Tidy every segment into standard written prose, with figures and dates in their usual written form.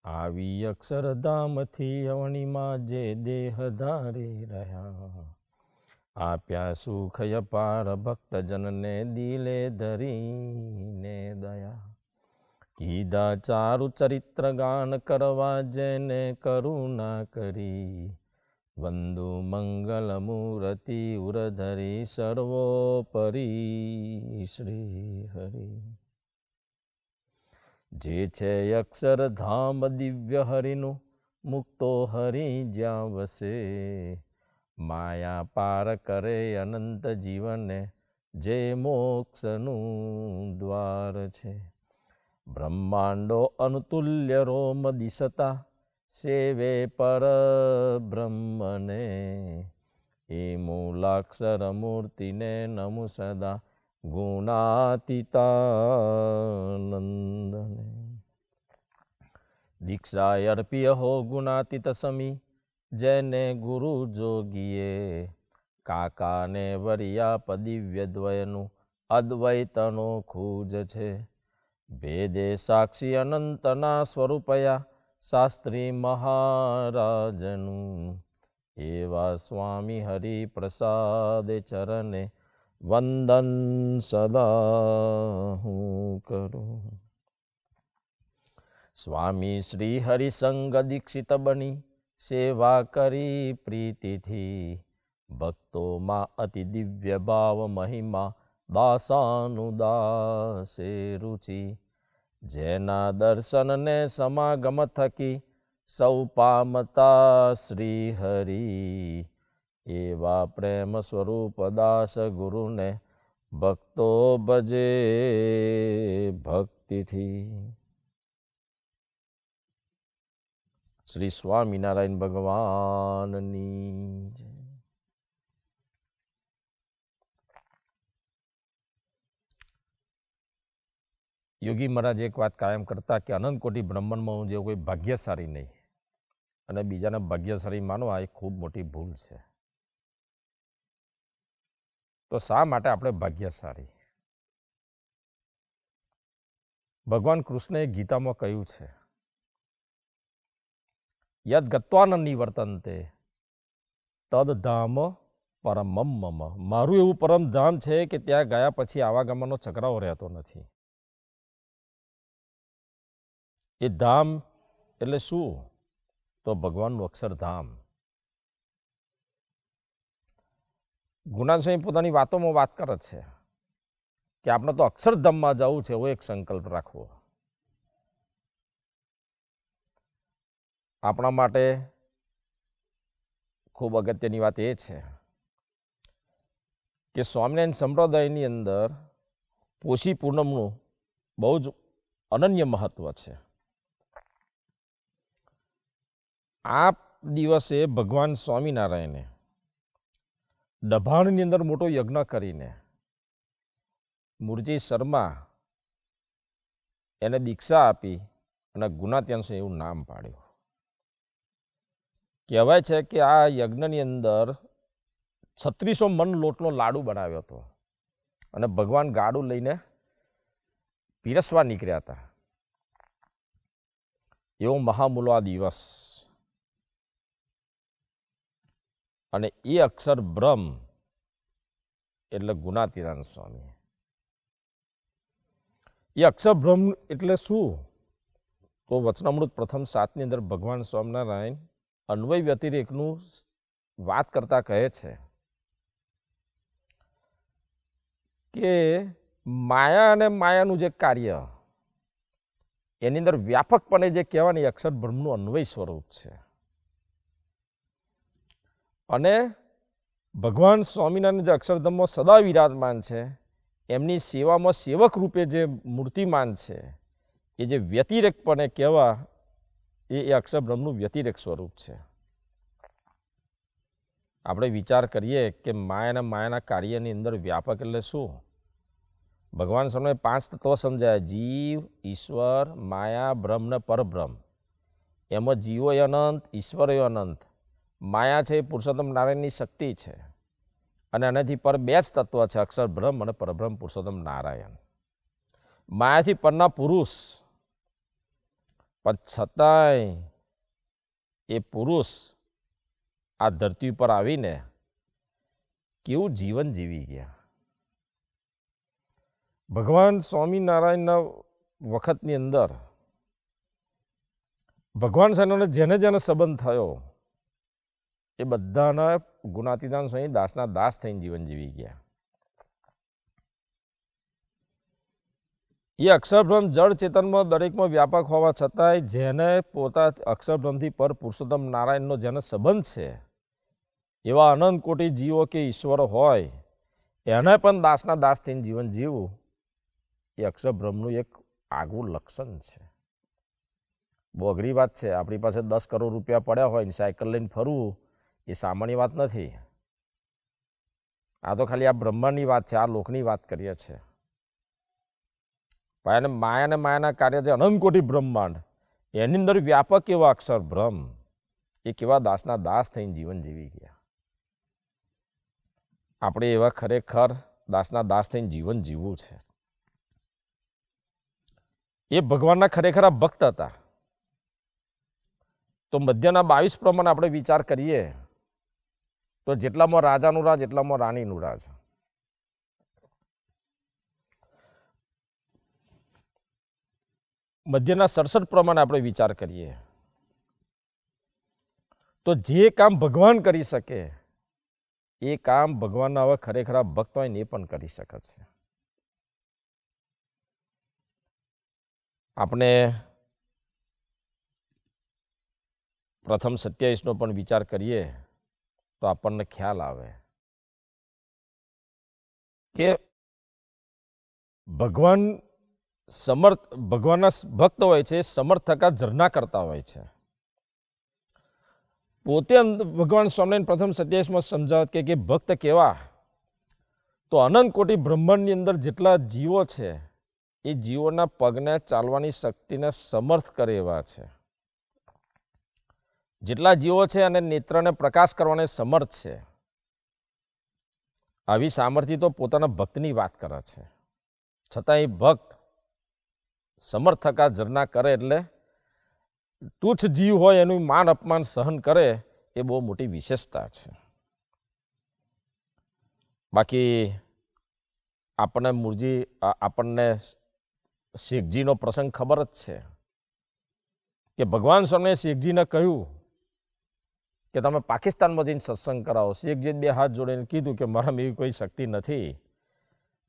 આવી અક્ષરધામથી અવણીમાં જે દેહ ધારી રહ્યા, આપ્યા સુખ અપાર ભક્તજનને દિલે ધરીને દયા. કીધા ચારુ ચરિત્ર ગાન કરવા જેને કરુણા કરી, વંદુ મંગલ મૂર્તિ ઉરધરી સર્વોપરી શ્રી હરિ. જે છે અક્ષરધામ દિવ્ય હરિનું, મુક્તો હરિ જ્યાં વસે, માયા પાર કરે અનંત જીવને જે મોક્ષનું દ્વાર છે. બ્રહ્માંડો અનુતુલ્ય રોમ દિશતા, સેવે પર બ્રહ્મને, એ મૂલાક્ષર મૂર્તિને નમુ સદા ગુણાતીતાનંદને. દીક્ષા અર્પિય હો ગુણાતીત સમી, જેને ગુરુ જોગીએ, કાકાને વરિયા પદિવ્ય દ્વયનું અદ્વૈતનો ખુજ છે. ભેદે સાક્ષી અનંતના સ્વરૂપયા, શાસ્ત્રી મહારાજનું, એવા સ્વામી હરિ પ્રસાદે ચરણે વંદન સદા હું કરું. સ્વામી શ્રી હરિસંગ દીક્ષિત બની, સેવા કરી પ્રીતિથી, ભક્તોમાં અતિ દિવ્ય ભાવ મહિમા દાસાનુદાસે રુચિ. જેના દર્શનને સમાગમ થકી, સૌ પામતા શ્રી હરિ, એવા પ્રેમ સ્વરૂપ દાસ ગુરુને ભક્તો ભજે ભક્તિથી. શ્રી સ્વામિનારાયણ ભગવાનની જય. યોગી મહારાજ એક વાત કાયમ કરતા કે અનંત કોટી બ્રહ્માંડમાં હું જેવું કોઈ ભાગ્યશાળી નહીં, અને બીજાને ભાગ્યશાળી માનવા એ ખૂબ મોટી ભૂલ છે. તો શા માટે આપણે ભાગ્યશાળી? ભગવાન કૃષ્ણએ ગીતામાં કહ્યું છે, યદ ગત્વા ન નિવર્તન્તે તદ ધામ પરમમ મમ. મારું એવું પરમ ધામ છે કે ત્યાં ગયા પછી આવાગમનનો ચક્રાવો રહેતો નથી. એ ધામ એટલે શું? તો ભગવાનનું અક્ષરધામ. ગુણાસ્વામી પોતાની વાતોમાં વાત કરે છે કે આપણે તો અક્ષરધામમાં જવું છે, એવો એક સંકલ્પ રાખવો. આપણા માટે ખૂબ અગત્યની વાત એ છે કે સ્વામિનારાયણ સંપ્રદાયની અંદર પોષી પૂનમનું બહુ જ અનન્ય મહત્વ છે. આ દિવસે ભગવાન સ્વામિનારાયણે દભાણની અંદર મોટો યજ્ઞ કરીને મૂળજી શર્મા એને દીક્ષા આપી અને ગુણાત્યાંશ એવું નામ પાડ્યું. કહેવાય છે કે આ યજ્ઞની અંદર 3600 મણ લોટનો લાડુ બનાવ્યો હતો અને ભગવાન ગાડું લઈને પીરસવા નીકળ્યા હતા. એવો મહામૂલો આ દિવસ. અને એ અક્ષર બ્રહ્મ એટલે ગુણાતીતાનંદ સ્વામી. એ અક્ષર બ્રહ્મ એટલે શું? તો વચનામૃત પ્રથમ 7 ની અંદર ભગવાન સ્વામિનારાયણ અન્વય વ્યતિરેકનું વાત કરતા કહે છે કે માયા અને માયાનું જે કાર્ય એની અંદર વ્યાપકપણે જે કહેવાની અક્ષર બ્રહ્મનું અન્વય સ્વરૂપ છે. અને ભગવાન સ્વામિનારાયણ જે અક્ષરધામમાં સદા વિરાજમાન છે, એમની સેવામાં સેવક રૂપે જે મૂર્તિમાન છે, એ જે વ્યતિરેકપણે કહેવા એ અક્ષર બ્રહ્મનું વ્યતિરેક સ્વરૂપ છે. આપણે વિચાર કરીએ કે માયાના કાર્યની અંદર વ્યાપક એટલે શું? ભગવાન સ્વામીએ 5 તત્વ સમજાયા: જીવ, ઈશ્વર, માયા, બ્રહ્મ ને પરબ્રહ્મ. એમાં જીવો અનંત, ઈશ્વર અનંત. માયા છે એ પુરુષોત્તમ નારાયણની શક્તિ છે, અને આનાથી પર 2 જ તત્વ છે, અક્ષર બ્રહ્મ અને પરબ્રહ્મ પુરુષોત્તમ નારાયણ. માયાથી પરના પુરુષ પણ છતાંય એ પુરુષ આ ધરતી પર આવીને કેવું જીવન જીવી ગયા. ભગવાન સ્વામિનારાયણના વખતની અંદર ભગવાન સાથે જેને જેને સંબંધ થયો એ બધાના ગુણાતીતાન સ્વામી દાસના દાસ થઈને જીવન જીવી ગયા. એ અક્ષરબ્રહ્મ જળ ચેતનમાં દરેકમાં વ્યાપક હોવા છતાંય જેને પોતા અક્ષરબ્રહ્મથી પર પુરુષોત્તમ નારાયણનો જેને સંબંધ છે એવા અનંત કોટી જીવો કે ઈશ્વર હોય એને પણ દાસના દાસ થઈને જીવન જીવવું એ અક્ષરબ્રહ્મનું એક આગવું લક્ષણ છે. બહુ અઘરી વાત છે. આપણી પાસે 10 કરોડ રૂપિયા પડ્યા હોય ને સાયકલ લઈને ફરવું એ સામાન્ય વાત નથી. આ તો ખાલી આ બ્રહ્માંડની વાત છે, આ લોકની વાત કરીએ છીએ. માયાના કાર્ય જે અનંત કોટી બ્રહ્માંડ એની અંદર વ્યાપક એવા અક્ષર બ્રહ્મ એ કેવા દાસના દાસ થઈને જીવન જીવી ગયા. આપણે એવા ખરેખર દાસના દાસ થઈને જીવન જીવવું છે. એ ભગવાનના ખરેખર ભક્ત હતા. તો મધ્યના 22 પ્રમાણે આપણે વિચાર કરીએ તો જેટલામાં રાજાનું રાજ એટલામાં રાણીનું રાજ. મધ્યના 67 પ્રમાણે આપણે વિચાર કરીએ તો જે કામ ભગવાન કરી શકે એ કામ ભગવાનના હવે ખરેખર ભક્ત હોય ને એ પણ કરી શકે છે. આપણે પ્રથમ 27નો પણ વિચાર કરીએ તો આપણને ખ્યાલ આવે કે ભગવાનના ભક્ત હોય છે સમર્થ થકા ઝરના કરતા હોય છે. પોતે ભગવાન સ્વામિનારાયણ પ્રથમ 27માં સમજાવત કે ભક્ત કેવા તો અનંત કોટી બ્રહ્માંડની અંદર જેટલા જીવો છે એ જીવોના પગને ચાલવાની શક્તિને સમર્થ કરે એવા છે. જેટલા જીવો છે અને નેત્રને પ્રકાશ કરવાને સમર્થ છે. આવી સામર્થ્ય તો પોતાના ભક્તની વાત કરે છે. છતાં એ ભક્ત સમર્થ થકા ઝરના કરે એટલે તુચ્છ જીવ હોય એનું માન અપમાન સહન કરે એ બહુ મોટી વિશેષતા છે. બાકી આપણને શેખજીનો પ્રસંગ ખબર જ છે કે ભગવાન સ્વામીએ શેખજીને કહ્યું કે તમે પાકિસ્તાનમાં જઈને સત્સંગ કરાવો. શેખજીએ 2 હાથ જોડીને કીધું કે મારામાં એવી કોઈ શક્તિ નથી,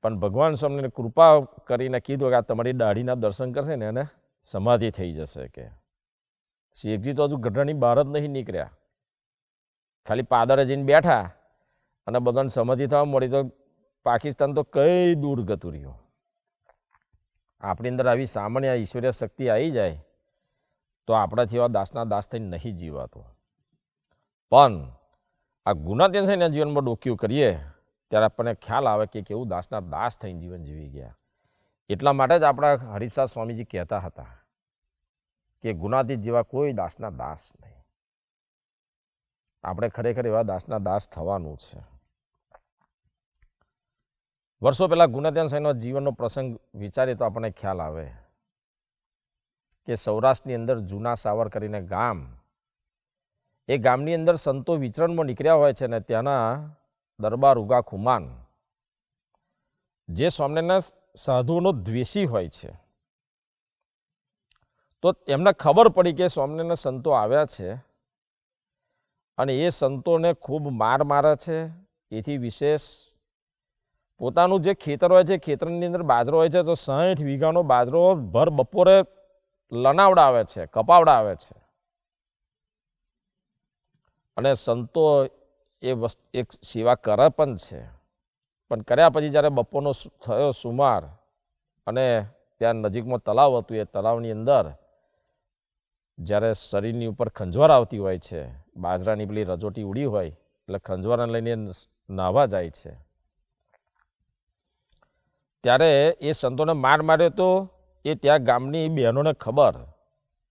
પણ ભગવાન સ્વામીને કૃપા કરીને કીધું કે આ તમારી દાઢીના દર્શન કરશે ને એને સમાધિ થઈ જશે. કે શેખજી તો હજુ ગઢડાની બહાર જ નહીં નીકળ્યા, ખાલી પાદરે જઈને બેઠા અને બધાને સમાધિ થવા મળી તો પાકિસ્તાન તો કઈ દૂર ગતું રહ્યું. આપણી અંદર આવી સામાન્ય ઈશ્વરીય શક્તિ આવી જાય તો આપણાથી એવા દાસના દાસ થઈને નહીં જીવાતું. પણ આ ગુણાતીતાના જીવનમાં ડોક્યું કરીએ ત્યારે આપણને ખ્યાલ આવે કે કેવું દાસના દાસ થઈને જીવન જીવી ગયા. એટલા માટે જ આપણા હરિદાસ સ્વામીજી કહેતા હતા કે ગુણાતીત જેવા કોઈ દાસના દાસ નહીં. આપણે ખરેખર એવા દાસના દાસ થવાનું છે. વર્ષો પહેલા ગુણાતીત સ્વામીના જીવનનો પ્રસંગ વિચારીએ તો આપણને ખ્યાલ આવે કે સૌરાષ્ટ્રની અંદર જૂના સાવર કરીને ગામ, એ ગામની અંદર સંતો વિચરણમાં નીકળ્યા હોય છે ને ત્યાંના દરબાર ઉગા ખુમાન જે સ્વામિનારાયણના સાધુઓનો દ્વેષી હોય છે, તો એમને ખબર પડી કે સ્વામિનારાયણના સંતો આવ્યા છે અને એ સંતોને ખૂબ મારે છે. એથી વિશેષ પોતાનું જે ખેતર હોય છે, ખેતરની અંદર બાજરો હોય છે, તો 60 વીઘાનો બાજરો ભર બપોરે લણાવડાવે છે, કપાવડાવે છે. અને સંતો એક સેવા કરે પણ છે. પણ કર્યા પછી જ્યારે બપોરનો થયો સુમાર અને ત્યાં નજીકમાં તળાવ હતું, એ તળાવની અંદર જ્યારે શરીરની ઉપર ખંજવાર આવતી હોય છે, બાજરાની પેલી રજોટી ઉડી હોય એટલે ખંજવારને લઈને નાહવા જાય છે, ત્યારે એ સંતોને માર્યો તો એ ત્યાં ગામની બહેનોને ખબર.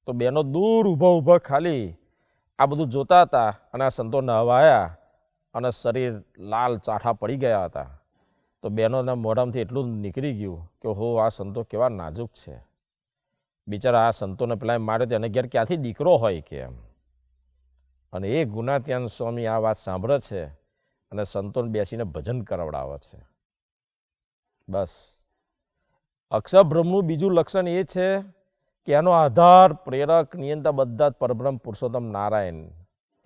તો બહેનો દૂર ઊભા ખાલી આ બધું જોતા હતા અને આ સંતો નાહવા આવ્યા અને શરીર લાલ ચાઠા પડી ગયા હતા. તો બહેનોના મોઢામાંથી એટલું નીકળી ગયું કે હો આ સંતો કેવા નાજુક છે. બિચારા આ સંતોને પેલા માર્યો તો એને ઘેર ક્યાંથી દીકરો હોય કે એમ. અને એ ગુણાત્યાન સ્વામી આ વાત સાંભળે છે અને સંતોને બેસીને ભજન કરાવડાવે છે. બસ અક્ષરબ્રહ્મનું બીજું લક્ષણ એ છે કે એનો આધાર, પ્રેરક, નિયંતા બધા જ પરબ્રહ્મ પુરુષોત્તમ નારાયણ.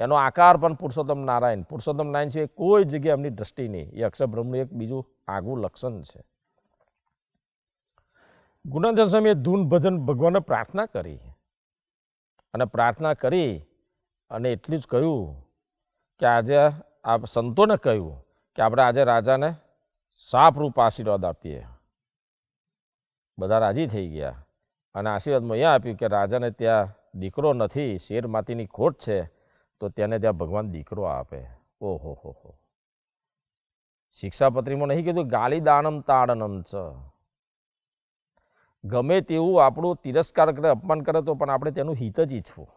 એનો આકાર પણ પુરુષોત્તમ નારાયણ. પુરુષોત્તમ નારાયણ છે કોઈ જગ્યાએ એમની દ્રષ્ટિ નહીં. એ અક્ષરબ્રહ્મનું એક બીજું આગવું લક્ષણ છે. ગુણાત્યાન સ્વામીએ ધૂન ભજન ભગવાનને પ્રાર્થના કરી અને પ્રાર્થના કરી અને એટલું જ કહ્યું કે આજે આ સંતોને કહ્યું કે આપણે આજે રાજાને સાપરૂપ આશીર્વાદ આપીએ. બધા રાજી થઈ ગયા અને આશીર્વાદમાં એ આપ્યું કે રાજાને ત્યાં દીકરો નથી, શેર માતીની ખોટ છે, તો તેને ત્યાં ભગવાન દીકરો આપે. ઓહો હો હો. શિક્ષાપત્રીમાં નહીં કીધું ગાલી દાનમ તાડનમ ચ. ગમે તેવું આપણું તિરસ્કાર કરે, અપમાન કરે તો પણ આપણે તેનું હિત જ ઈચ્છવું.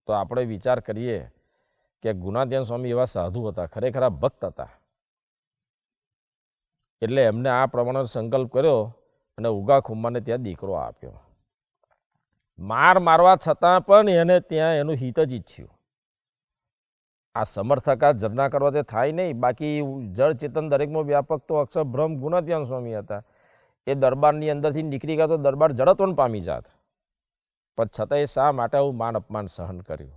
તો આપણે વિચાર કરીએ કે ગુણાત્યાન સ્વામી એવા સાધુ હતા, ખરેખર ભક્ત હતા. એટલે એમને આ પ્રમાણે સંકલ્પ કર્યો અને ઉગા ખુમ્માને ત્યાં દીકરો આપ્યો. મારવા છતાં પણ એને ત્યાં એનું હિત જ ઈચ્છ્યું. આ સમર્થકા ઝરના કરવા તે થાય નહીં. બાકી જળ ચેતન દરેકમાં વ્યાપક તો અક્ષરબ્રહ્મ ગુણાત્યાન સ્વામી હતા. એ દરબારની અંદરથી નીકળી ગયા તો દરબાર જડત્વને પામી જાત. પણ છતાં એ શા માટે આવું માન અપમાન સહન કર્યું?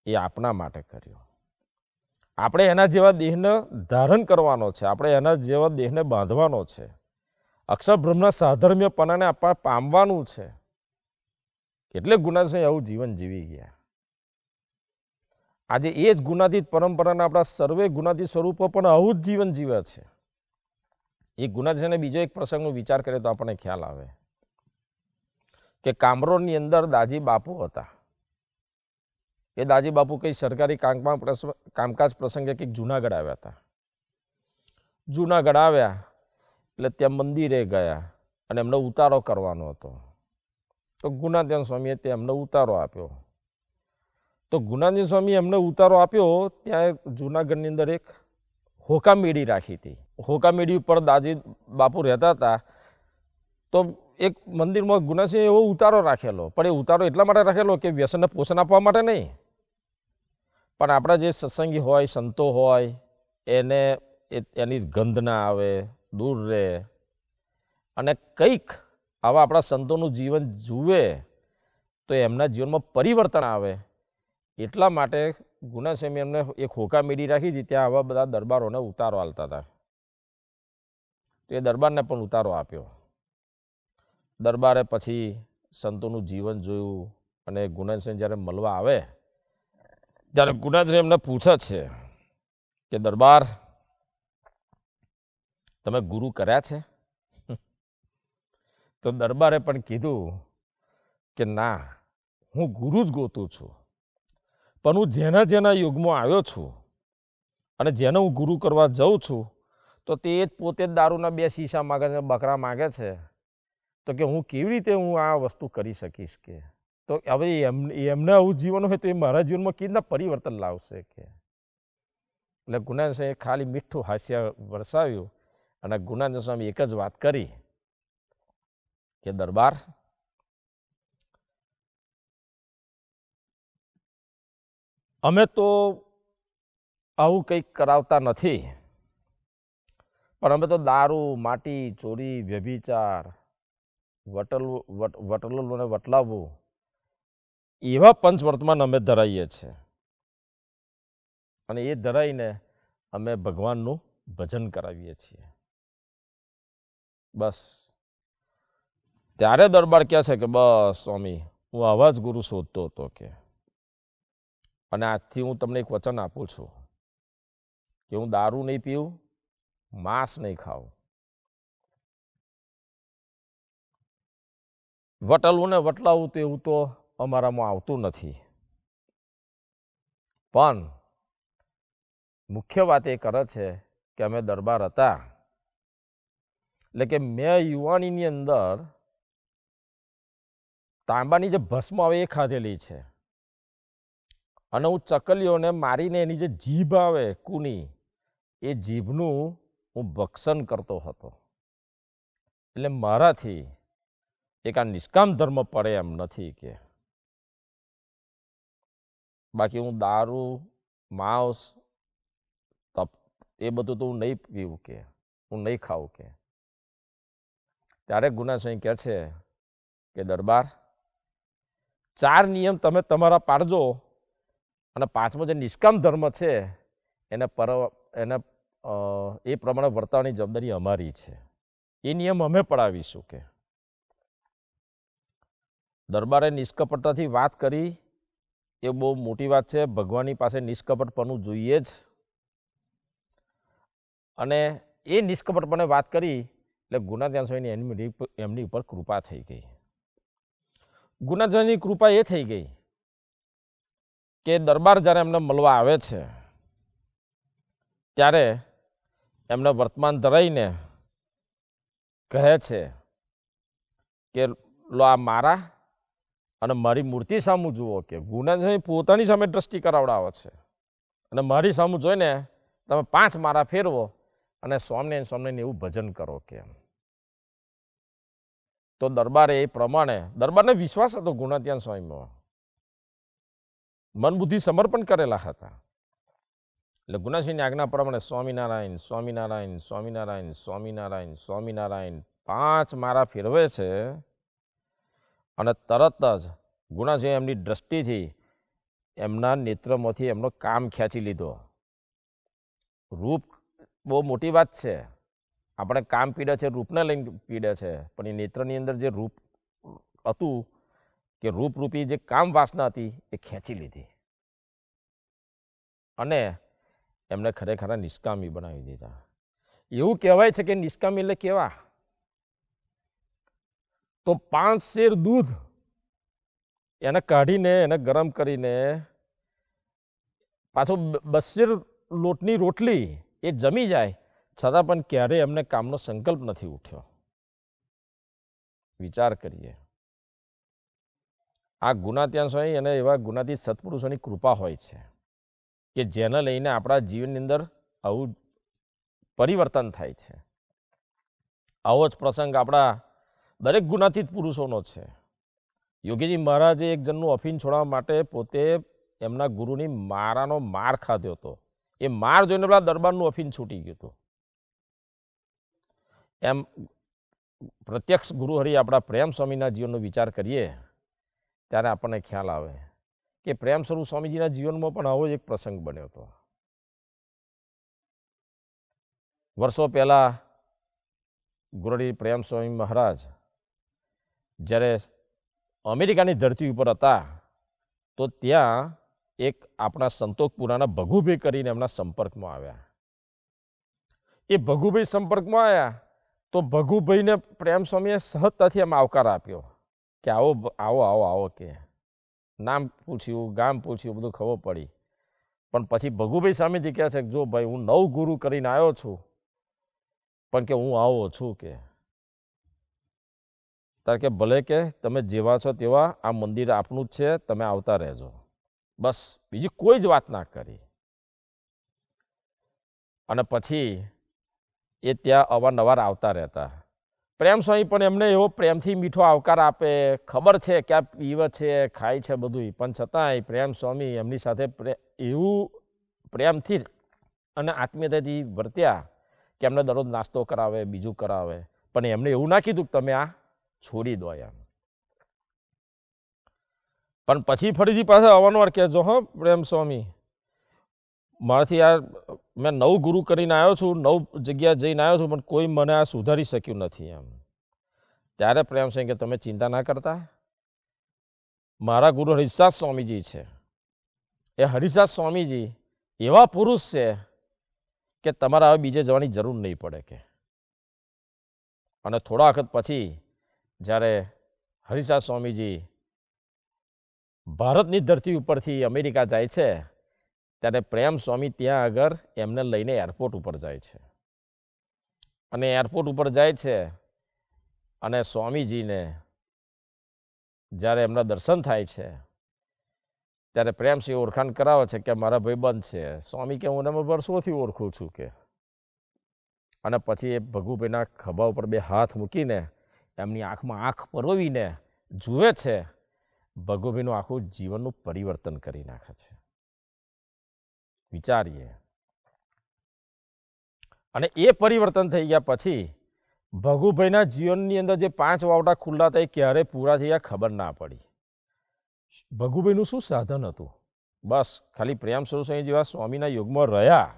એ આપણા માટે કર્યું. આપણે એના જેવા દેહને ધારણ કરવાનો છે, આપણે એના જેવા દેહને બાંધવાનો છે, અક્ષરબ્રહ્મના સાધર્મ્યપણાને આપણે પામવાનું છે. એટલે ગુણાત્યાન આવું જીવન જીવી ગયા. આજે એ જ ગુણાતીત પરંપરાના આપણા સર્વે ગુણાતીત સ્વરૂપો પણ આવું જ જીવન જીવે છે. એ ગુણાત્યાનને બીજો એક પ્રસંગનો વિચાર કરીએ તો આપણને ખ્યાલ આવે કે કામરોડની અંદર દાજી બાપુ હતા. એ દાજી બાપુ કંઈ સરકારી કામકાજ પ્રસંગે કંઈક જુનાગઢ આવ્યા હતા. જુનાગઢ આવ્યા એટલે ત્યાં મંદિરે ગયા અને એમને ઉતારો કરવાનો હતો. તો ગુણાત્યાન સ્વામીએ તે એમને ઉતારો આપ્યો. તો ગુણાત્યાન સ્વામીએ એમને ઉતારો આપ્યો. ત્યાં જુનાગઢની અંદર એક હોકા મેળી રાખી હતી. હોકા મેળી ઉપર દાજી બાપુ રહેતા હતા. તો એક મંદિરમાં ગુણાત્યાન એવો ઉતારો રાખેલો, પણ એ ઉતારો એટલા માટે રાખેલો કે વ્યસનને પોષણ આપવા માટે નહીં, પણ આપણા જે સત્સંગી હોય, સંતો હોય, એને એની ગંધ ના આવે, દૂર રહે, અને કંઈક આવા આપણા સંતોનું જીવન જુએ તો એમના જીવનમાં પરિવર્તન આવે. એટલા માટે ગુણાત્યાન એમને એક હોકા મેળી રાખી હતી. ત્યાં આવા બધા દરબારોને ઉતારો આલતા હતા. તો એ દરબારને પણ ઉતારો આપ્યો. દરબારે પછી સંતોનું જીવન જોયું અને ગુણાત્યાન જ્યારે મળવા આવે ત્યારે ગુણાત્યાન એમને પૂછે છે કે દરબાર, તમે ગુરુ કર્યા છે? તો દરબારે પણ કીધું કે ના, હું ગુરુ જ ગોતું છું, પણ હું જેના જેના યુગમાં આવ્યો છું અને જેને હું ગુરુ કરવા જાઉં છું તો તે જ પોતે જ દારૂના 2 શીશા માગે છે, બકરા માગે છે. તો કે હું કેવી રીતે હું આ વસ્તુ કરી શકીશ? કે તો હવે એમને આવું જીવન હોય તો એ મારા જીવનમાં કેવી રીતના પરિવર્તન લાવશે? કે એટલે ગુણાત્યાન ખાલી મીઠું હાસ્ય વરસાવ્યું અને ગુણાત્યાન સ્વામી એક જ વાત કરી કે દરબાર, અમે તો આવું કંઈક કરાવતા નથી, પણ અમે તો દારૂ, માટી, ચોરી, વ્યભિચાર, વટલવું અને વટલાવવું એવા પંચવર્તમાન અમે ધરાઈએ છીએ. અને એ ધરાઈને અમે ભગવાનનું ભજન કરાવીએ છીએ. બસ ત્યારે દરબાર કહે છે કે બસ સ્વામી, હું આવા જ ગુરુ શોધતો હતો. કે અને આજથી હું તમને એક વચન આપું છું કે હું દારૂ નહીં પીવું, માંસ નહીં ખાવું, વટલવું ને વટલાવું તો એવું તો અમારામાં આવતું નથી. પણ મુખ્ય વાત એ કરે છે કે અમે દરબાર હતા એટલે કે મેં યુવાનીની અંદર તાંબાની જે ભસ્મ આવે એ ખાધેલી છે અને હું ચકલીઓને મારીને એની જે જીભ આવે કુની, એ જીભનું હું ભક્ષણ કરતો હતો. એટલે મારાથી એક આ નિષ્કામ ધર્મ પડે એમ નથી કે બાકી હું દારૂ માંસ તપ એ બધું તો હું નહીં પીવું કે હું નહીં ખાવું કે ત્યારે ગુનાસિંહ કહે છે કે દરબાર 4 નિયમ તમે તમારા પાડજો અને 5મો જે નિષ્કામ ધર્મ છે એને એ પ્રમાણે વર્તવાની જવાબદારી અમારી છે. એ નિયમ અમે પડાવીશું કે દરબારે નિષ્કપટતાથી વાત કરી એ બહુ મોટી વાત છે. ભગવાનની પાસે નિષ્કપટપણું જોઈએ જ અને એ નિષ્કપટપણે વાત કરી એટલે ગુણાધ્યાન સ્વામીની એમની ઉપર કૃપા થઈ ગઈ. ગુણાધ્યાનની કૃપા એ થઈ ગઈ કે દરબાર જ્યારે એમને મળવા આવે છે ત્યારે એમને વર્તમાન ધરાઈને કહે છે કે લો આ મારા અને મારી મૂર્તિ સામું જુઓ કે ગુણાધ્યાન પોતાની સામે દ્રષ્ટિ કરાવડાવે છે અને મારી સામું જોઈને તમે 5 મારા ફેરવો અને સ્વામિનારાયણ એવું ભજન કરો કે તો દરબારે એ પ્રમાણે દરબારને વિશ્વાસ હતો ગુણાધ્યાન સ્વામીમાં, મન બુદ્ધિ સમર્પણ કરેલા હતા. એટલે ગુણાસિંહની આજ્ઞા પ્રમાણે સ્વામિનારાયણ સ્વામિનારાયણ સ્વામિનારાયણ સ્વામિનારાયણ સ્વામિનારાયણ 5 મારા ફેરવે છે અને તરત જ ગુણાસિંહ એમની દ્રષ્ટિથી એમના નેત્રમાંથી એમનો કામ ખેંચી લીધો. રૂપ બહુ મોટી વાત છે, આપણે કામ પીડે છે રૂપને લઈને પીડે છે, પણ એ નેત્રની અંદર જે રૂપ હતું કે રૂપરૂપી જે કામ વાસના હતી એ ખેંચી લીધી અને એમને ખરેખર નિષ્કામી બનાવી દીધા. એવું કહેવાય છે કે નિષ્કામી એટલે કેવા તો 5 શેર દૂધ એને કાઢીને એને ગરમ કરીને પાછું 2 શેર લોટની રોટલી એ જમી જાય છતાં પણ ક્યારેય એમને કામનો સંકલ્પ નથી ઉઠ્યો. વિચાર કરીએ, આ ગુણાધ્યાન સ્વામી અને એવા ગુણાતીત સત્પુરુષોની કૃપા હોય છે કે જેને લઈને આપણા જીવનની અંદર આવું પરિવર્તન થાય છે. આવો જ પ્રસંગ આપણા દરેક ગુણાતીત પુરુષોનો છે. યોગીજી મહારાજે એક જણનું અફીણ છોડવા માટે પોતે એમના ગુરુની મારાનો માર ખાધો હતો. એ માર જોઈને પેલા દરબારનું અફીણ છૂટી ગયું હતું. એમ પ્રત્યક્ષ ગુરુહરિ આપણા પ્રેમ સ્વામીના જીવનનો વિચાર કરીએ ત્યારે આપણને ખ્યાલ આવે કે પ્રેમ સ્વરૂપ સ્વામીજીના જીવનમાં પણ આવો જ એક પ્રસંગ બન્યો હતો. વર્ષો પહેલા ગુરુહરિ પ્રેમ સ્વામી મહારાજ જ્યારે અમેરિકાની ધરતી ઉપર હતા તો ત્યાં એક આપણા સંતોષપુરાના ભગુભાઈ કરીને એમના સંપર્કમાં આવ્યા. એ ભગુભાઈ સંપર્કમાં આવ્યા તો ભગુભાઈને પ્રેમ સ્વામીએ સહજતાથી એમ આવકાર આપ્યો કે આવો આવો આવો આવો કે નામ પૂછ્યું ગામ પૂછ્યું બધું ખબર પડી. પણ પછી ભગુભાઈ સામેથી કહે છે કે જો ભાઈ હું 9 ગુરુ કરીને આવ્યો છું પણ કે હું આવો છું કે તાર કે ભલે કે તમે જેવા છો તેવા આ મંદિર આપનું જ છે, તમે આવતા રહેજો. બસ બીજી કોઈ જ વાત ના કરી. અને પછી એ ત્યાં અવારનવાર આવતા રહેતા. પ્રેમ સ્વામી પણ એમને એવો પ્રેમથી મીઠો આવકાર આપે, ખબર છે કે આ પીવે છે ખાય છે બધું, પણ છતાંય પ્રેમ સ્વામી એમની સાથે એવું પ્રેમથી અને આત્મીયતાથી વર્ત્યા કે એમને દરરોજ નાસ્તો કરાવે બીજું કરાવે. પણ એમને એવું ના કીધું કે તમે આ છોડી દો એમ. પણ પછી ફરીથી પાછા અવારનવાર કહેજો હો પ્રેમ સ્વામી મારાથી આ મેં 9 ગુરુ કરીને આવ્યો છું, 9 જગ્યા જઈને આવ્યો છું, પણ કોઈ મને આ સુધારી શક્યું નથી એમ. ત્યારે પ્રેમ સ્વામી કે તમે ચિંતા ના કરતા, મારા ગુરુ હરિદાસ સ્વામીજી છે. એ હરિદાસ સ્વામીજી એવા પુરુષ છે કે તમારે હવે બીજે જવાની જરૂર નહીં પડે કે. અને થોડા વખત પછી જ્યારે હરિદાસ સ્વામીજી ભારતની ધરતી ઉપરથી અમેરિકા જાય છે ત્યારે પ્રેમ સ્વામી ત્યાં આગળ એમને લઈને એરપોર્ટ ઉપર જાય છે. અને એરપોર્ટ ઉપર જાય છે અને સ્વામીજીને જ્યારે એમના દર્શન થાય છે ત્યારે પ્રેમસિંહ ઓળખાણ કરાવે છે કે મારા ભાઈબંધ છે. સ્વામી કે હું એમને વર્ષોથી ઓળખું છું કે અને પછી એ ભગુભાઈના ખભા ઉપર બે હાથ મૂકીને એમની આંખમાં આંખ પરોવીને જુએ છે. ભગુભાઈનું આખું જીવનનું પરિવર્તન કરી નાખે છે. વિચારીએ. અને એ પરિવર્તન થઈ ગયા પછી ભગુભાઈના જીવનની અંદર જે 5 વાવટા ખુલ્લા હતા એ ક્યારે પૂરા થઈ ગયા ખબર ના પડી. ભગુભાઈનું શું સાધન હતું? બસ ખાલી પ્રેમ સ્વરૂપ સ્વામી જેવા સ્વામીના યુગમાં રહ્યા.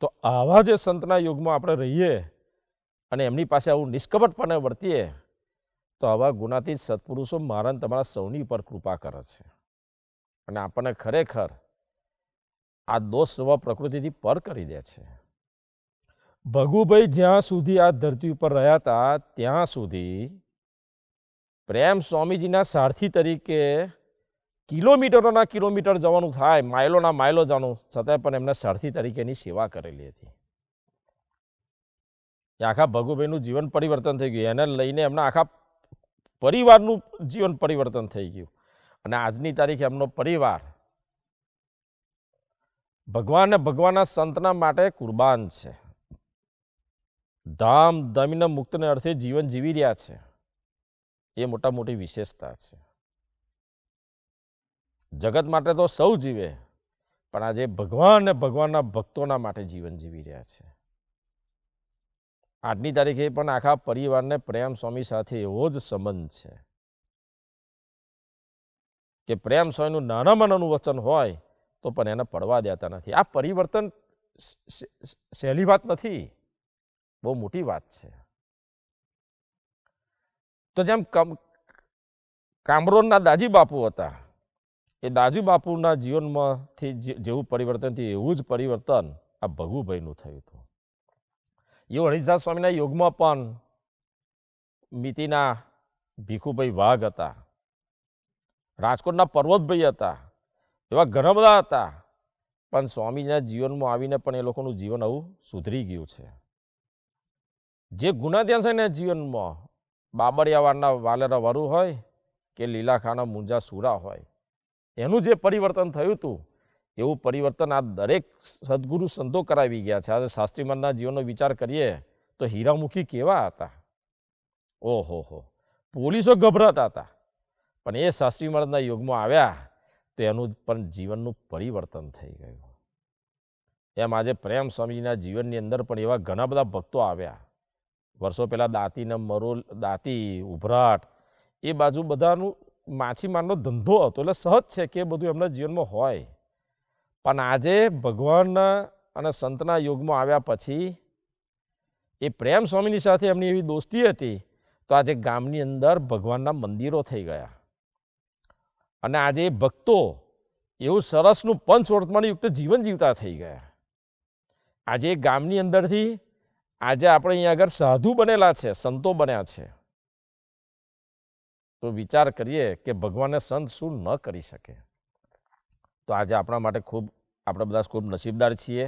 તો આવા જે સંતના યુગમાં આપણે રહીએ અને એમની પાસે આવું નિષ્કપટપણે વર્તીએ તો આવા ગુણાતીત સત્પુરુષો મારા તમારા સૌની ઉપર કૃપા કરે છે અને આપણને ખરેખર આ દોષ સ્વભાવ પ્રકૃતિથી પર કરી દે છે. ભગુભાઈ જ્યાં સુધી આ ધરતી ઉપર રહ્યા હતા ત્યાં સુધી પ્રેમ સ્વામીજીના સારથી તરીકે કિલોમીટરોના કિલોમીટર જવાનું થાય, માઇલોના માઇલો જવાનું, છતાંય પણ એમને સારથી તરીકેની સેવા કરેલી હતી. એ આખા ભગુભાઈનું જીવન પરિવર્તન થઈ ગયું. એને લઈને એમના આખા પરિવારનું જીવન પરિવર્તન થઈ ગયું. અને આજની તારીખે એમનો પરિવાર ભગવાન ને ભગવાનના સંતના માટે કુરબાન છે. ધામ ધમીને મુક્તને અર્થે જીવન જીવી રહ્યા છે. એ મોટા મોટી વિશેષતા છે. જગત માટે તો સૌ જીવે, પણ આજે ભગવાન ને ભગવાનના ભક્તોના માટે જીવન જીવી રહ્યા છે. આજની તારીખે પણ આખા પરિવારને પ્રેમ સ્વામી સાથે એવો જ સંબંધ છે કે પ્રેમ સ્વામીનું નાનામાં નાનું વચન હોય તો પણ એને પડવા દેતા નથી. આ પરિવર્તન સહેલી વાત નથી, બહુ મોટી વાત છે. તો જેમ કામરોનના દાજી બાપુ હતા, એ દાજી બાપુના જીવનમાંથી જેવું પરિવર્તન થયું એવું જ પરિવર્તન આ ભગુભાઈનું થયું હતું. એવું હરિદાસ સ્વામીના યોગમાં પણ મિતિના ભીખુભાઈ વાઘ હતા, રાજકોટના પર્વતભાઈ હતા, એવા ઘણા બધા હતા. પણ સ્વામીજીના જીવનમાં આવીને પણ એ લોકોનું જીવન આવું સુધરી ગયું છે. જે ગુણાધ્યાન છે ને જીવનમાં, બાબરિયાવાડના વાલેરા વરુ હોય કે લીલાખાના મુંજા સુરા હોય, એનું જે પરિવર્તન થયું હતું એવું પરિવર્તન આ દરેક સદગુરુ સંતો કરાવી ગયા છે. આજે શાસ્ત્રી મહારાજના જીવનનો વિચાર કરીએ તો હીરામુખી કેવા હતા, ઓહો, પોલીસો ગભરાતા હતા, પણ એ શાસ્ત્રી મહારાજના યુગમાં આવ્યા તો એનું પણ જીવનનું પરિવર્તન થઈ ગયું. એમ આજે પ્રેમ સ્વામીજીના જીવનની અંદર પણ એવા ઘણા બધા ભક્તો આવ્યા. વર્ષો પહેલાં દાંતીને મરોલ, દાંતી, ઉભરાટ એ બાજુ બધાનું માછીમારનો ધંધો હતો, એટલે સહજ છે કે એ બધું એમના જીવનમાં હોય. પણ આજે ભગવાનના અને સંતના યુગમાં આવ્યા પછી એ પ્રેમ સ્વામીની સાથે એમની એવી દોસ્તી હતી તો આજે ગામની અંદર ભગવાનના મંદિરો થઈ ગયા. અને આજે એ ભક્તો એવું સરસનું પંચવર્તમાન યુક્ત જીવન જીવતા થઈ ગયા. આજે ગામની અંદરથી આજે આપણે અહીંયા આગળ સાધુ બનેલા છે, સંતો બન્યા છે. તો વિચાર કરીએ કે ભગવાનને સંત શું ન કરી શકે. તો આજે આપણા માટે આપણે બધા ખૂબ નસીબદાર છીએ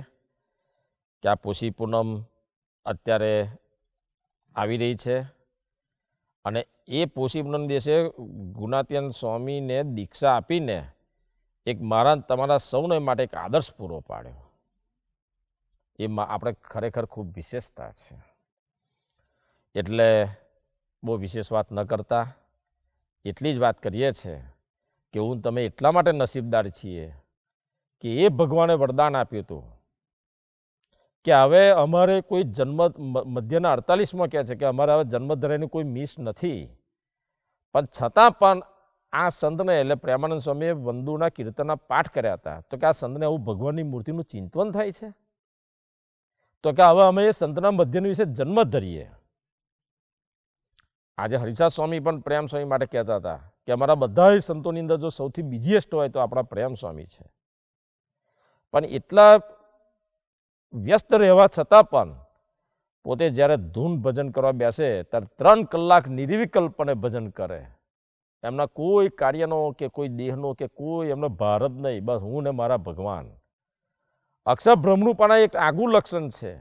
કે આ પોષી પૂનમ અત્યારે આવી રહી છે. અને એ પોષી પૂનમ દિવસે ગુણાતીયન સ્વામીને દીક્ષા આપીને એક મારા તમારા સૌને માટે એક આદર્શ પૂરો પાડ્યો. એમાં આપણે ખરેખર ખૂબ વિશેષતા છે. એટલે બહુ વિશેષ વાત ન કરતા એટલી જ વાત કરીએ છીએ કે હું તમે એટલા માટે નસીબદાર છીએ કે એ ભગવાને વરદાન આપ્યું હતું કે હવે અમારે કોઈ જન્મ મધ્યના 48માં કહે છે કે અમારે હવે જન્મધરાયની કોઈ મિસ નથી. પણ છતાં પણ આ સંતને એટલે પ્રેમાનંદ સ્વામીએ વંદુના કીર્તનના પાઠ કર્યા હતા. તો કે આ સંતને આવું ભગવાનની મૂર્તિનું ચિંતન થાય છે, તો કે હવે અમે એ સંતના મધ્યની વિશે જન્મ ધરીએ. આજે હરિદાસ સ્વામી પણ પ્રેમ સ્વામી માટે કહેતા હતા કે અમારા બધા સંતોની અંદર જો સૌથી બિઝીએસ્ટ હોય તો આપણા પ્રેમ સ્વામી છે. પણ એટલા વ્યસ્ત રહેવા છતાં પણ પોતે જ્યારે ધૂન ભજન કરવા બેસે ત્યારે 3 કલાક નિર્વિકલ્પને ભજન કરે. એમના કોઈ કાર્યનો કે કોઈ દેહનો કે કોઈ એમનો ભાર જ નહીં, બસ હું ને મારા ભગવાન. અક્ષર બ્રહ્મનું પણ એક આગવું લક્ષણ છે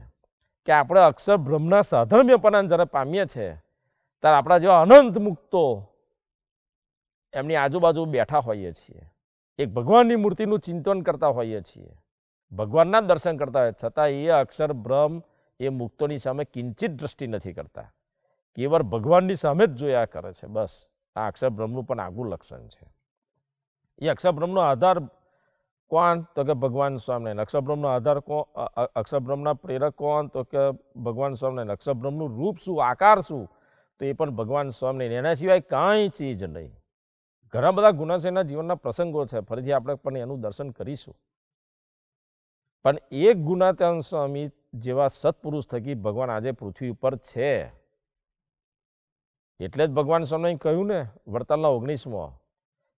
કે આપણે અક્ષર બ્રહ્મના સાધર્મ્યપણાને જ્યારે પામીએ છીએ ત્યારે આપણા જેવા અનંત મુક્તો એમની આજુબાજુ બેઠા હોઈએ છીએ, એક ભગવાનની મૂર્તિનું ચિંતન કરતા હોઈએ છીએ. ભગવાનના જ દર્શન કરતા હોય છતાં એ અક્ષર બ્રહ્મ એ મુક્તોની સામે કિંચિત દ્રષ્ટિ નથી કરતા, કેવળ ભગવાનની સામે જ જોયા કરે છે. બસ આ અક્ષર બ્રહ્મનું પણ આગવું લક્ષણ છે. એ અક્ષર બ્રહ્મનો આધાર કોણ? તો કે ભગવાન સ્વામિનારાયણ. અક્ષર બ્રહ્મનો આધાર કોણ? અક્ષર બ્રહ્મના પ્રેરક કોણ? તો કે ભગવાન સ્વામિનારાયણ. અક્ષર બ્રહ્મનું રૂપ શું, આકાર શું? તો એ પણ ભગવાન સ્વામિનારાયણ. એના સિવાય કાંઈ ચીજ નહીં. ઘણા બધા ગુણાશયના જીવનના પ્રસંગો છે, ફરીથી આપણે પણ એનું દર્શન કરીશું. પણ એક ગુણાત્યાન સ્વામી જેવા સત્પુરુષ થકી ભગવાન આજે પૃથ્વી ઉપર છે. એટલે જ ભગવાન સ્વામિનારાયણ કહ્યું ને વડતાલના 19માં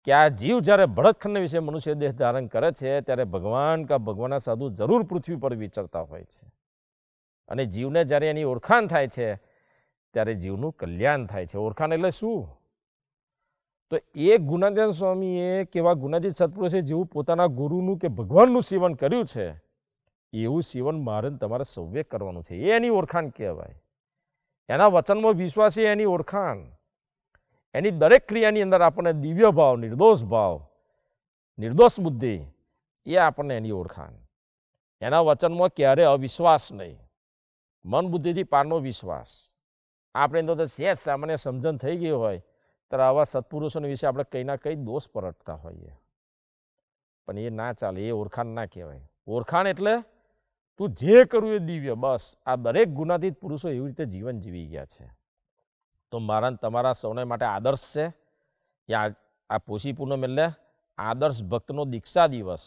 કે આ જીવ જ્યારે ભરતખંડ વિશે મનુષ્ય દેહ ધારણ કરે છે ત્યારે ભગવાન કા ભગવાનના સાધુ જરૂર પૃથ્વી પર વિચરતા હોય છે. અને જીવને જ્યારે એની ઓળખાણ થાય છે ત્યારે જીવનું કલ્યાણ થાય છે. ઓળખાણ એટલે શું? તો એ ગુણાતીત સ્વામીએ કેવા ગુણાતીત સત્પુરુષે જેવું પોતાના ગુરુનું કે ભગવાનનું સેવન કર્યું છે એવું સેવન મારે તમારે સૌએ કરવાનું છે. એ એની ઓળખાણ કહેવાય. એના વચનમાં વિશ્વાસ એ એની ઓળખાણ. એની દરેક ક્રિયાની અંદર આપણને દિવ્ય ભાવ, નિર્દોષ બુદ્ધિ, એ આપણને એની ઓળખાણ. એના વચનમાં ક્યારે અવિશ્વાસ નહીં, મન બુદ્ધિથી પારનો વિશ્વાસ. આપણે તો સહેજ સામાન્ય સમજણ થઈ ગઈ હોય ત્યારે આવા સત્પુરુષોના વિશે આપણે કંઈ ના કંઈ દોષ પરટતા હોઈએ, પણ એ ના ચાલે. એ ઓળખાણ ના કહેવાય. ઓળખાણ એટલે તું જે કર્યું એ દિવ્ય. બસ આ દરેક ગુણાતીત પુરુષો એવી રીતે જીવન જીવી ગયા છે. તો મારા તમારા સૌને માટે આદર્શ છે. આ પોષી પૂનમ એટલે આદર્શ ભક્તનો દીક્ષા દિવસ.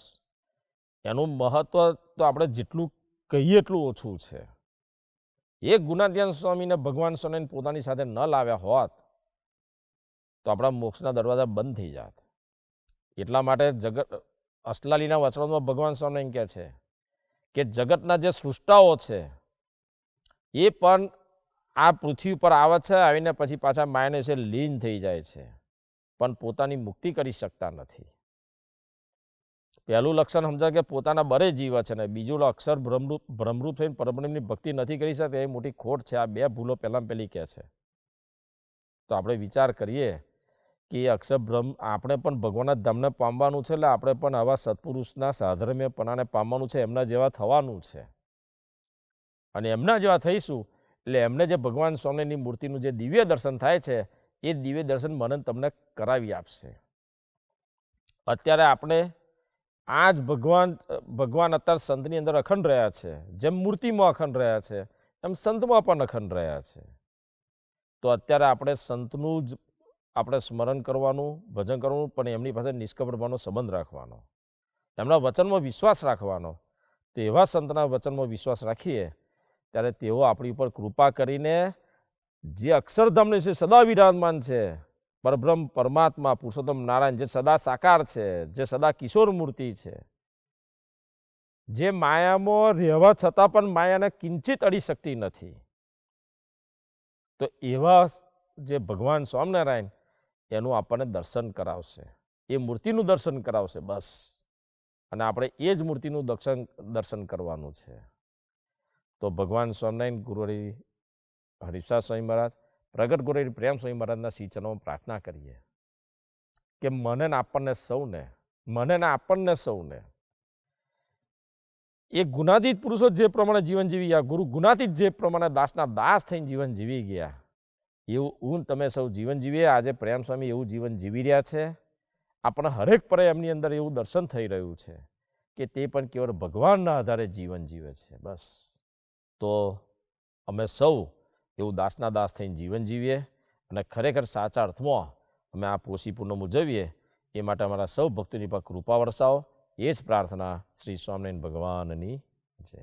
એનું મહત્વ તો આપણે જેટલું કહીએ એટલું ઓછું છે. એક ગુણાતીત સ્વામીને ભગવાન સ્વામીને પોતાની સાથે ન લાવ્યા હોત તો આપણા મોક્ષના દરવાજા બંધ થઈ જાત. એટલા માટે અષ્ટલાલીના વચનોમાં ભગવાન સ્વામી કહે છે કે જગતના જે સૃષ્ટાઓ છે એ પણ આ પૃથ્વી પર આવે છે, આવીને પછી પાછા માયાને વિશે લીન થઈ જાય છે, પણ પોતાની મુક્તિ કરી શકતા નથી. પહેલું લક્ષણ સમજાય કે પોતાના બરે જીવે છે ને બીજું અક્ષર ભ્રમરૂપ થઈને પરબ્રહ્મની ભક્તિ નથી કરી શકતા. એ મોટી ખોટ છે. આ બે ભૂલો પહેલાં પહેલી કહે છે. તો આપણે વિચાર કરીએ કે અક્ષર બ્રહ્મ આપણે પણ ભગવાનના ધામને પામવાનું છે, એટલે આપણે પણ આવા સત્પુરુષના સાધર્મ્યપણાને પામવાનું છે, એમના જેવા થવાનું છે. અને એમના જેવા થઈશું એટલે એમને જે ભગવાન સ્વામિની મૂર્તિનું જે દિવ્ય દર્શન થાય છે એ દિવ્ય દર્શન મને તમને કરાવી આપશે. અત્યારે આપણે આ જ ભગવાન અત્યારે સંતની અંદર અખંડ રહ્યા છે. જેમ મૂર્તિમાં અખંડ રહ્યા છે એમ સંતમાં પણ અખંડ રહ્યા છે. તો અત્યારે આપણે સંતનું જ આપણે સ્મરણ કરવાનું, ભજન કરવાનું, પણ એમની પાસે નિષ્કપટભાવનો સંબંધ રાખવાનો, એમના વચનમાં વિશ્વાસ રાખવાનો. તો એવા સંતના વચનમાં વિશ્વાસ રાખીએ ત્યારે તેઓ આપણી ઉપર કૃપા કરીને જે અક્ષરધામને છે સદા વિરાજમાન છે, પરબ્રહ્મ પરમાત્મા પુરુષોત્તમ નારાયણ જે સદા સાકાર છે, જે સદા કિશોર મૂર્તિ છે, જે માયામાં રહેવા છતાં પણ માયાને કિંચિત અડી શકતી નથી, તો એવા જે ભગવાન સ્વામિનારાયણ એનું આપણને દર્શન કરાવશે, એ મૂર્તિનું દર્શન કરાવશે. બસ. અને આપણે એ જ મૂર્તિનું દર્શન કરવાનું છે. તો ભગવાન સ્વામિનારાયણ ગુરુહરિ હરિપ્રસાદ સ્વામી મહારાજ, પ્રગટ ગુરુહરિ પ્રેમ સ્વામી મહારાજના સિંચનોમાં પ્રાર્થના કરીએ કે મને ને આપણને સૌને એ ગુણાતીત પુરુષો જે પ્રમાણે જીવન જીવી ગયા, ગુરુ ગુણાતીત જે પ્રમાણે દાસના દાસ થઈને જીવન જીવી ગયા, એવું તમે સૌ જીવન જીવીએ. આજે પ્રેમ સ્વામી એવું જીવન જીવી રહ્યા છે. આપણને હરેક પરે એમની અંદર એવું દર્શન થઈ રહ્યું છે કે તે પણ કેવળ ભગવાનના આધારે જીવન જીવે છે. બસ. તો અમે સૌ એવું દાસના દાસ થઈને જીવન જીવીએ અને ખરેખર સાચા અર્થમાં અમે આ પોષી પૂનમ ઉજવીએ એ માટે અમારા સૌ ભક્તોની પર કૃપા વરસાવો. એ જ પ્રાર્થના શ્રી સ્વામિનારાયણ ભગવાનની જય.